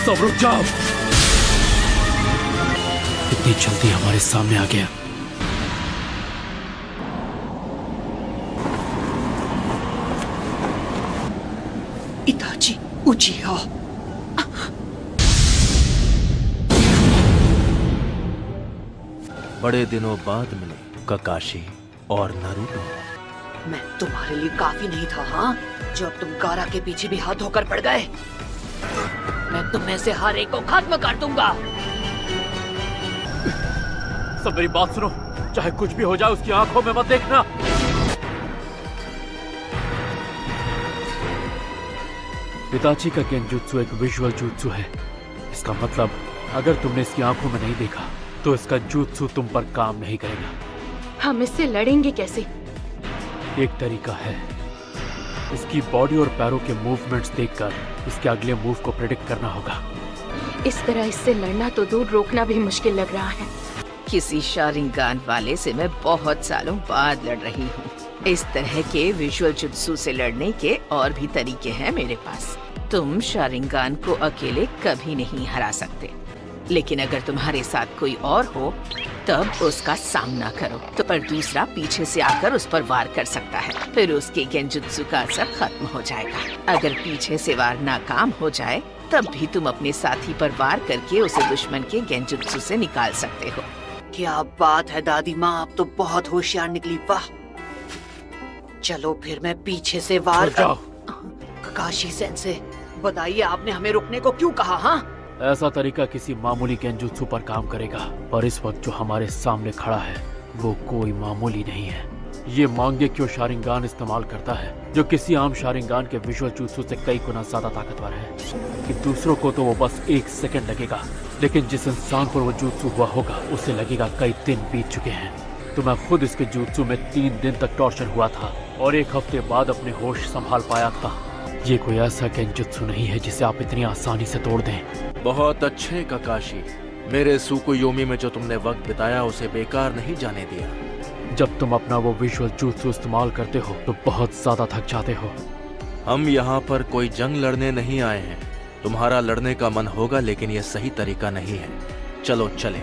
सब रुक जाओ। इतनी जल्दी हमारे सामने आ गया। इताची उचिया। बड़े दिनों बाद मिले काकाशी और नारुतो। मैं तुम्हारे लिए काफी नहीं था, हाँ? जब तुम गारा के पीछे भी हाथ धोकर पड़ गए। मैं तुम में से हर एक को खत्म कर दूंगा। सब मेरी बात सुनो, चाहे कुछ भी हो जाए उसकी आंखों में मत देखना। इताची का गेंजुत्सु एक विजुअल जुत्सु है। इसका मतलब अगर तुमने इसकी आंखों में नहीं देखा तो इसका जुत्सु तुम पर काम नहीं करेगा। हम इससे लड़ेंगे कैसे? एक तरीका है, इसकी बॉडी और पैरों के मूवमेंट्स देखकर इसके अगले मूव को प्रेडिक्ट करना होगा। इस तरह इससे लड़ना तो दूर, रोकना भी मुश्किल लग रहा है। किसी शारिंगान वाले से मैं बहुत सालों बाद लड़ रही हूँ। इस तरह के विजुअल जुत्सु से लड़ने के और भी तरीके हैं मेरे पास। तुम शारिंगान को अकेले कभी नहीं हरा सकते, लेकिन अगर तुम्हारे साथ कोई और हो तब उसका सामना करो। तो पर दूसरा पीछे से आकर उस पर वार कर सकता है, फिर उसके गेंजुत्सु का असर खत्म हो जाएगा। अगर पीछे से वार नाकाम हो जाए तब भी तुम अपने साथी पर वार करके उसे दुश्मन के गेंजुत्सु से निकाल सकते हो। क्या बात है दादी माँ, आप तो बहुत होशियार निकली। वाह, चलो फिर मैं पीछे से वार जाओ। काकाशी सेंसे, बताइए आपने हमें रुकने को क्यों कहा? हाँ, ऐसा तरीका किसी मामूली गेंजुत्सु पर काम करेगा, पर इस वक्त जो हमारे सामने खड़ा है वो कोई मामूली नहीं है। ये मांगे क्यों शारिंगान इस्तेमाल करता है, जो किसी आम शारिंगान के विजुअल जुत्सु से कई गुना ज्यादा ताकतवर है। कि दूसरों को तो वो बस 1 सेकंड लगेगा, लेकिन जिस इंसान पर वो जुत्सु हुआ होगा उसे लगेगा कई दिन बीत चुके हैं। तो मैं खुद इसके जुत्सु में 3 दिन तक टॉर्चर हुआ था और 1 हफ्ते बाद अपने होश संभाल पाया था। ये कोई ऐसा गेंजुत्सु नहीं है जिसे आप इतनी आसानी से तोड़ दें। बहुत अच्छे काकाशी, मेरे सुकुयोमी में जो तुमने वक्त बिताया उसे बेकार नहीं जाने दिया। जब तुम अपना वो विजुअल जुत्सु इस्तेमाल करते हो तो बहुत ज्यादा थक जाते हो। हम यहाँ पर कोई जंग लड़ने नहीं आए हैं। तुम्हारा लड़ने का मन होगा, लेकिन ये सही तरीका नहीं है। चलो चले।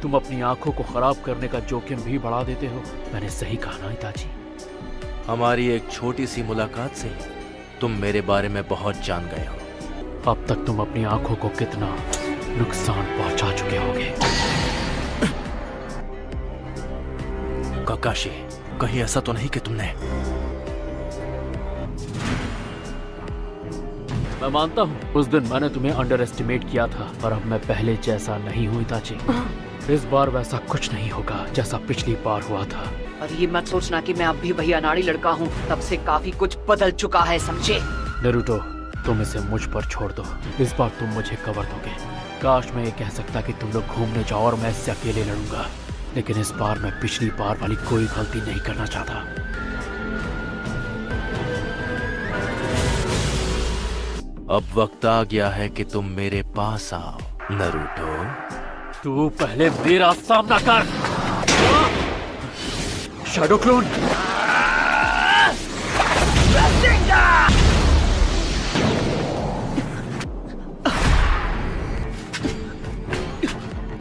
तुम अपनी आंखों को खराब करने का जोखिम भी बढ़ा देते हो। मैंने सही कहा ना इताची? हमारी एक छोटी सी मुलाकात से तुम मेरे बारे में बहुत जान गए हो। अब तक तुम अपनी आंखों को कितना नुकसान पहुंचा चुके होगे। काकाशी, कहीं ऐसा तो नहीं कि तुमने... मैं मानता हूँ उस दिन मैंने तुम्हें अंडर एस्टिमेट किया था, पर अब मैं पहले जैसा नहीं हूँ इताची। इस बार वैसा कुछ नहीं होगा जैसा पिछली बार हुआ था। और ये मत सोचना कि मैं अब भी वही अनाड़ी लड़का हूँ। तब से काफी कुछ बदल चुका है, समझे? नारुतो, तुम इसे मुझ पर छोड़ दो। इस बार तुम मुझे कवर दोगे। काश मैं ये कह सकता कि तुम लोग घूमने जाओ और मैं इससे अकेले लड़ूंगा, लेकिन इस बार मैं पिछली बार वाली कोई गलती नहीं करना चाहता। अब वक्त आ गया है कि तुम मेरे पास आओ नारुतो। तू पहले मेरा सामना कर। Shadow clone.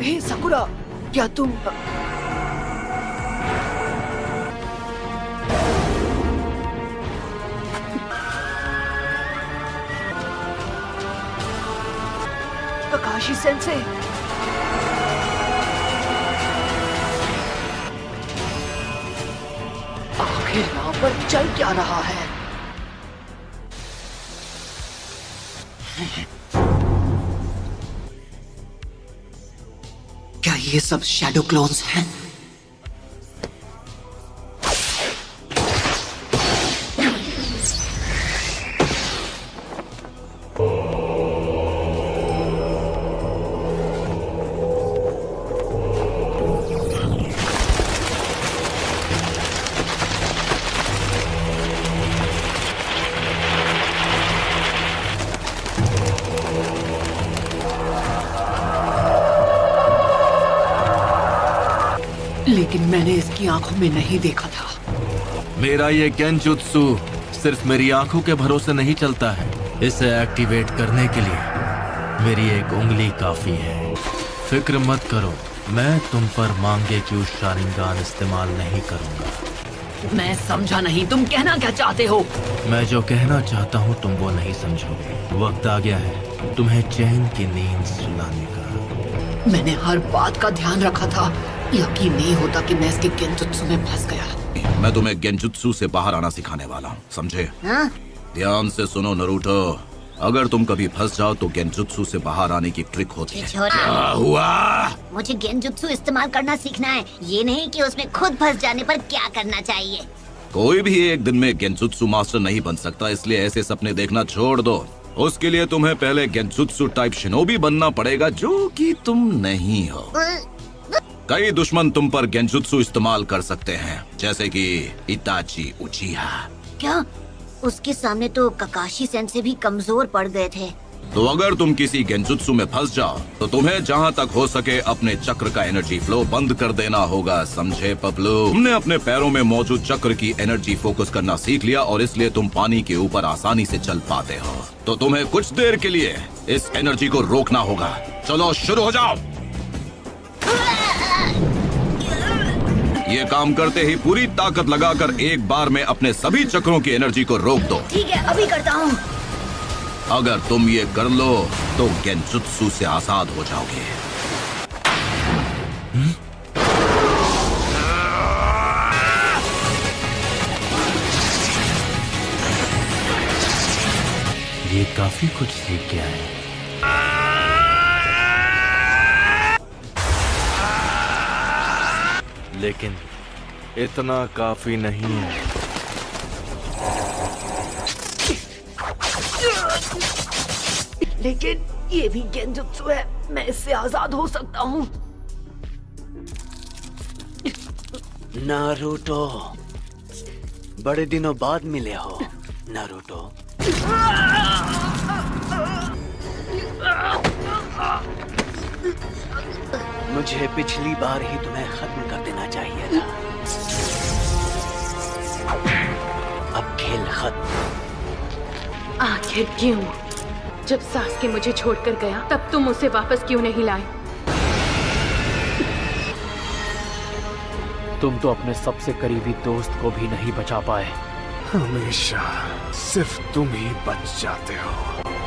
हे साकुरा, क्या तुम... काकाशी सेंसे, आखिर यहाँ पर चल क्या रहा है? क्या ये सब शैडो क्लोन्स हैं? लेकिन मैंने इसकी आंखों में नहीं देखा था। मेरा ये गेंजुत्सु सिर्फ मेरी आंखों के भरोसे नहीं चलता है। इसे एक्टिवेट करने के लिए मेरी एक उंगली काफी है। फिक्र मत करो, मैं तुम पर मांगे क्यों शारिंगान इस्तेमाल नहीं करूंगा। मैं समझा नहीं, तुम कहना क्या चाहते हो? मैं जो कहना चाहता हूँ तुम वो नहीं समझोगे। वक्त आ गया है तुम्हें चैन की नींद सुलाने का। मैंने हर बात का ध्यान रखा था। यकीन नहीं होता कि मैं इसके गेंजुत्सु में फंस गया। मैं तुम्हें गेंजुत्सु से बाहर आना सिखाने वाला हूँ, समझे? हाँ? ध्यान से सुनो नरूटो, अगर तुम कभी फंस जाओ तो गेंजुत्सु से बाहर आने की ट्रिक होती है। छोरा, क्या हुआ? मुझे गेंजुत्सु इस्तेमाल करना सीखना है, ये नहीं कि उसमें खुद फंस जाने पर क्या करना चाहिए। कोई भी एक दिन में गेंजुत्सु मास्टर नहीं बन सकता, इसलिए ऐसे सपने देखना छोड़ दो। उसके लिए तुम्हें पहले गेंजुत्सु टाइप शिनोबी बनना पड़ेगा, जो कि तुम नहीं हो। कई दुश्मन तुम पर गेंजुत्सु इस्तेमाल कर सकते हैं, जैसे कि इताची उचिहा। क्या? उसके सामने तो ककाशी सेंसे भी कमजोर पड़ गए थे। तो अगर तुम किसी गेंजुत्सु में फंस जाओ तो तुम्हें जहाँ तक हो सके अपने चक्र का एनर्जी फ्लो बंद कर देना होगा, समझे पपलू? तुमने अपने पैरों में मौजूद चक्र की एनर्जी फोकस करना सीख लिया और इसलिए तुम पानी के ऊपर आसानी से चल पाते हो। तो तुम्हें कुछ देर के लिए इस एनर्जी को रोकना होगा। चलो शुरू हो जाओ। ये काम करते ही पूरी ताकत लगाकर एक बार में अपने सभी चक्रों की एनर्जी को रोक दो। ठीक है, अभी करता हूँ। अगर तुम ये कर लो तो गेंजुत्सु से आजाद हो जाओगे। ये काफी कुछ सीख गया है। लेकिन इतना काफी नहीं है। लेकिन ये भी गेंजुत्सु है, मैं इससे आजाद हो सकता हूँ। नारुतो, बड़े दिनों बाद मिले हो नारुतो। मुझे पिछली बार ही तुम्हें खत्म कर देना चाहिए था। अब खेल खत्म। आखिर क्यों? जब सासके मुझे छोड़कर गया तब तुम उसे वापस क्यों नहीं लाए? तुम तो अपने सबसे करीबी दोस्त को भी नहीं बचा पाए। हमेशा सिर्फ तुम ही बच जाते हो,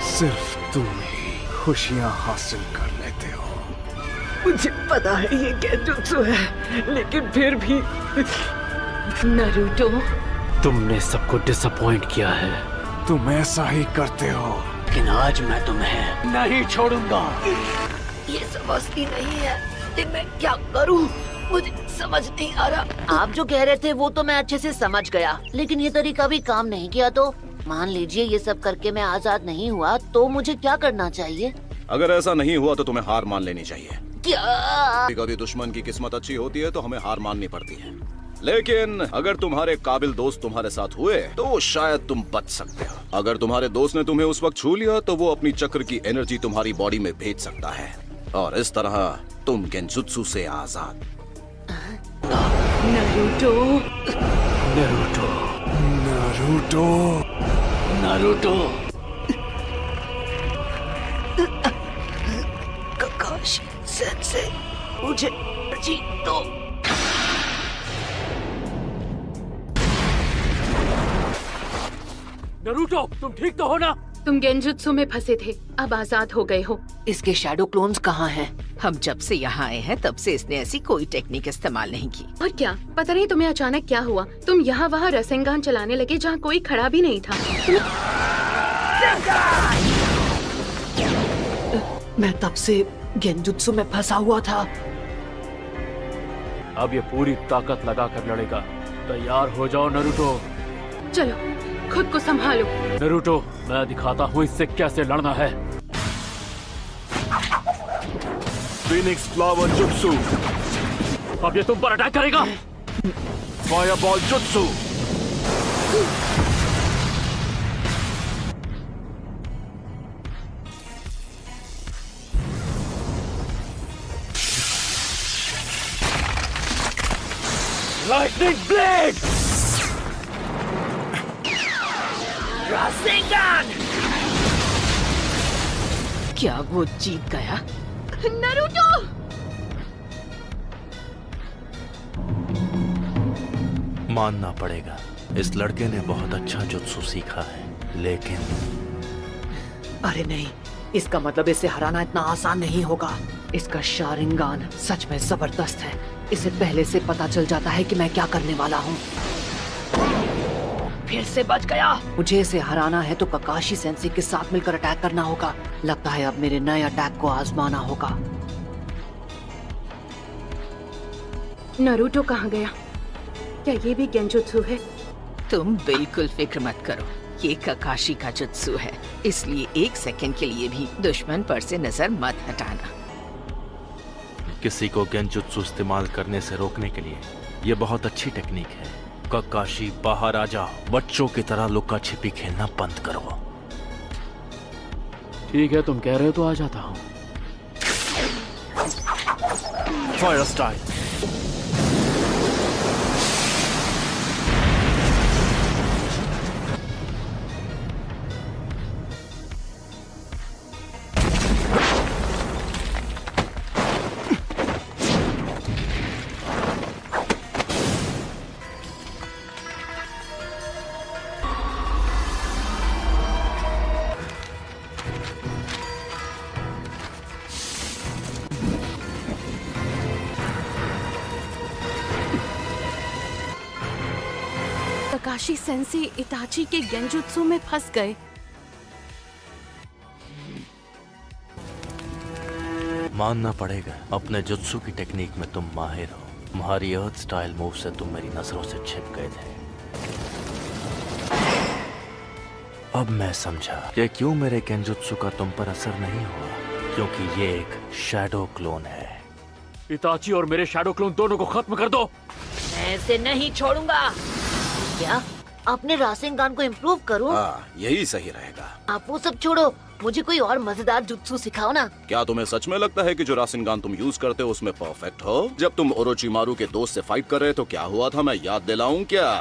सिर्फ तुम ही खुशियां हासिल कर लेते हो। मुझे पता है ये गेंजुत्सु है, लेकिन फिर भी नारुतो, तुमने सबको डिसअपॉइंट किया है। तुम ऐसा ही करते हो। लेकिन आज मैं तुम्हें नहीं छोड़ूंगा। ये समझती नहीं है कि मैं क्या करूं। मुझे समझ नहीं आ रहा। आप जो कह रहे थे वो तो मैं अच्छे से समझ गया, लेकिन ये तरीका भी काम नहीं किया। तो मान लीजिए ये सब करके मैं आजाद नहीं हुआ, तो मुझे क्या करना चाहिए? अगर ऐसा नहीं हुआ तो तुम्हें हार मान लेनी चाहिए। क्या? कभी दुश्मन की किस्मत अच्छी होती है तो हमें हार माननी पड़ती है, लेकिन अगर तुम्हारे काबिल दोस्त तुम्हारे साथ हुए तो शायद तुम बच सकते हो। अगर तुम्हारे दोस्त ने तुम्हें उस वक्त छू लिया तो वो अपनी चक्र की एनर्जी तुम्हारी बॉडी में भेज सकता है और इस तरह तुम गेंजुत्सु से आजाद। Naruto, Naruto, Naruto, Naruto, ककाशी sense, मुझे जी दो। नारुतो, तुम ठीक तो हो ना? तुम गेंजुत्सु में फंसे थे, अब आजाद हो गए हो। इसके शैडो क्लोन्स कहाँ हैं? हम जब से यहाँ आए हैं तब से इसने ऐसी कोई टेक्निक इस्तेमाल नहीं की। और क्या पता नहीं तुम्हें अचानक क्या हुआ, तुम यहाँ वहाँ रसेंगान चलाने लगे जहाँ कोई खड़ा भी नहीं था। मैं तब से गेंजुत्सु में फंसा हुआ था। अब ये पूरी ताकत लगाकर लड़ेगा। तैयार हो जाओ नारुतो। चलो, खुद को संभालो। नारुतो, मैं दिखाता हूँ इससे कैसे लड़ना है। फिनिक्स फ्लावर जुत्सु, अब ये तुम पर अटैक करेगा। फायरबॉल जुत्सु, लाइटनिंग ब्लेड, रासेंगान! क्या वो जीत गया? नारुतो! मानना पड़ेगा, इस लड़के ने बहुत अच्छा जुत्सु सीखा है, लेकिन अरे नहीं, इसका मतलब इसे हराना इतना आसान नहीं होगा। इसका शारिंगान सच में जबरदस्त है। इसे पहले से पता चल जाता है कि मैं क्या करने वाला हूँ। फिर से बच गया। मुझे इसे हराना है तो ककाशी सेंसी के साथ मिलकर अटैक करना होगा। लगता है अब मेरे नए अटैक को आजमाना होगा। नारुतो कहाँ गया? क्या ये भी गेंजुत्सु है? तुम बिल्कुल फिक्र मत करो, ये ककाशी का जुत्सु है, इसलिए एक सेकंड के लिए भी दुश्मन पर से नजर मत हटाना। किसी को गेंजुत्सु इस्तेमाल करने से रोकने के लिए ये बहुत अच्छी टेक्निक है। ककाशी बाहर आ जाओ, बच्चों की तरह लुका छिपी खेलना बंद करो। ठीक है, तुम कह रहे हो तो आ जाता हूँ। Fire style. ककाशी सेंसी इताची के गेंजुत्सु में फंस गए। मानना पड़ेगा, अपने जुत्सु की टेक्निक में तुम माहिर हो। तुम्हारी अर्थ स्टाइल मूव से तुम मेरी नजरों से छिप गए थे। अब मैं समझा कि क्यों मेरे गेंजुत्सु का तुम पर असर नहीं हुआ, क्योंकि ये एक शैडो क्लोन है। इताची और मेरे शैडो क्लोन दोनों को खत्म कर दो। मैं इसे नहीं छोड़ूंगा। क्या अपने रासेंगान को इम्प्रूव करूं? हाँ, यही सही रहेगा। आप वो सब छोड़ो, मुझे कोई और मजेदार जुत्सु सिखाओ ना। क्या तुम्हें सच में लगता है कि जो रासेंगान तुम यूज करते हो उसमें परफेक्ट हो? जब तुम ओरोचिमारू के दोस्त से फाइट कर रहे तो क्या हुआ था, मैं याद दिलाऊं क्या?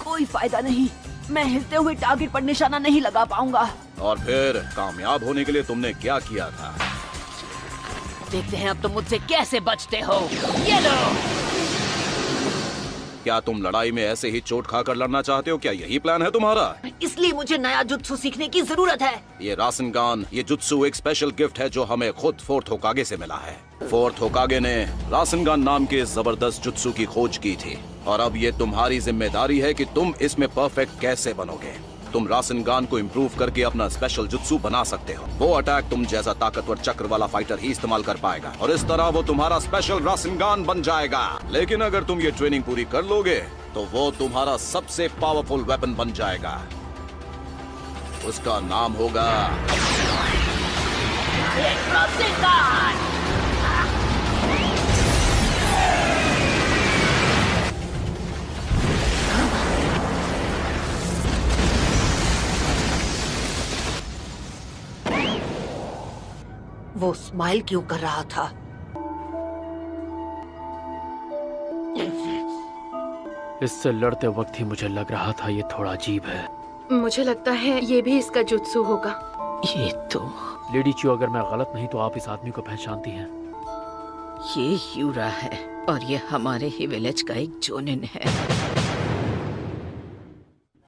कोई फायदा नहीं, मैं हिलते हुए टारगेट पर निशाना नहीं लगा पाऊंगा। और फिर कामयाब होने के लिए तुमने क्या किया था? देखते हैं अब तुम मुझसे कैसे बचते हो। ये लो। क्या तुम लड़ाई में ऐसे ही चोट खाकर लड़ना चाहते हो? क्या यही प्लान है तुम्हारा? इसलिए मुझे नया जुत्सु सीखने की जरूरत है। ये रासेंगान, ये जुत्सु एक स्पेशल गिफ्ट है जो हमें खुद फोर्थ होकागे से मिला है। फोर्थ होकागे ने रासेंगान नाम के जबरदस्त जुत्सु की खोज की थी, और अब ये तुम्हारी जिम्मेदारी है कि तुम इसमें परफेक्ट कैसे बनोगे। तुम रासेंगान को इम्प्रूव करके अपना स्पेशल जुत्सु बना सकते हो। वो अटैक तुम जैसा ताकतवर चक्र वाला फाइटर ही इस्तेमाल कर पाएगा, और इस तरह वो तुम्हारा स्पेशल रासेंगान बन जाएगा। लेकिन अगर तुम ये ट्रेनिंग पूरी कर लोगे तो वो तुम्हारा सबसे पावरफुल वेपन बन जाएगा। उसका नाम होगा वो स्माइल क्यों कर रहा था? इससे लड़ते वक्त ही मुझे लग रहा था ये थोड़ा अजीब है। मुझे लगता है ये भी इसका जुत्सु होगा। ये तो लेडी चियो, अगर मैं गलत नहीं तो आप इस आदमी को पहचानती हैं। ये यूरा है, और ये हमारे ही विलेज का एक जोनिन है।